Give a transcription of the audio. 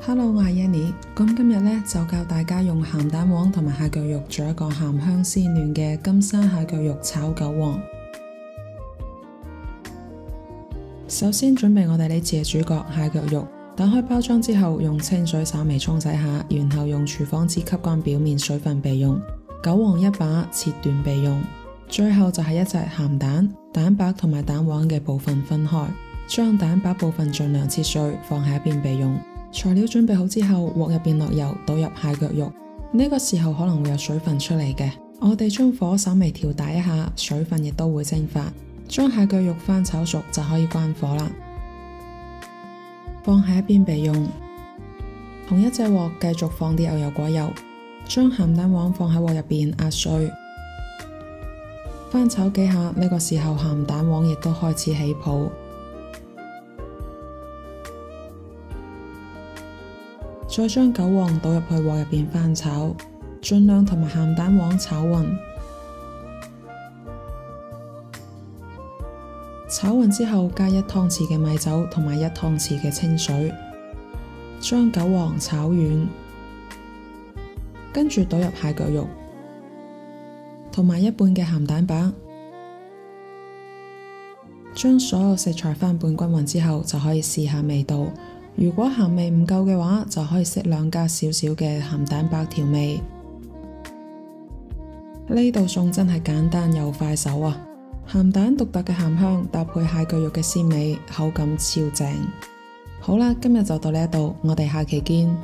Hello， 我係 Yanny， 咁今日呢，就教大家用鹹蛋黃同埋蟹腳肉做一個鹹香鮮嫩嘅金沙蟹腳肉炒韭黃。首先準備我哋呢次嘅主角蟹腳肉，打開包裝之後用清水稍微沖洗下，然後用廚房紙吸乾表面水分備用。韭黃一把切段備用。最後就係一隻鹹蛋，蛋白同埋蛋黃嘅部分分開，將蛋白部分盡量切碎放喺一邊備用。材料準備好之後，鑊入邊落油，倒入蟹腳肉。呢個時候可能會有水分出嚟嘅，我哋將火稍微調大一下，水分亦都會蒸發。將蟹腳肉翻炒熟就可以關火啦，放喺一邊備用。同一隻鑊繼續放啲牛油果油，將鹹蛋黃放喺鑊入邊壓碎，翻炒幾下。呢個時候鹹蛋黃亦都開始起泡。再將韭黃倒入去鑊入邊翻炒，盡量同埋鹹蛋黃炒勻。炒勻之後，加1湯匙嘅米酒同埋1湯匙嘅清水，將韭黃炒軟，跟住倒入蟹腳肉，同埋1半嘅鹹蛋白，將所有食材翻拌均勻之後，就可以試下味道。如果鹹味唔夠嘅話，就可以適量加少少嘅鹹蛋白調味。呢道餸真係簡單又快手啊！鹹蛋獨特嘅鹹香搭配蟹腳肉嘅鮮味，口感超正。好啦，今日就到呢一度，我哋下期見。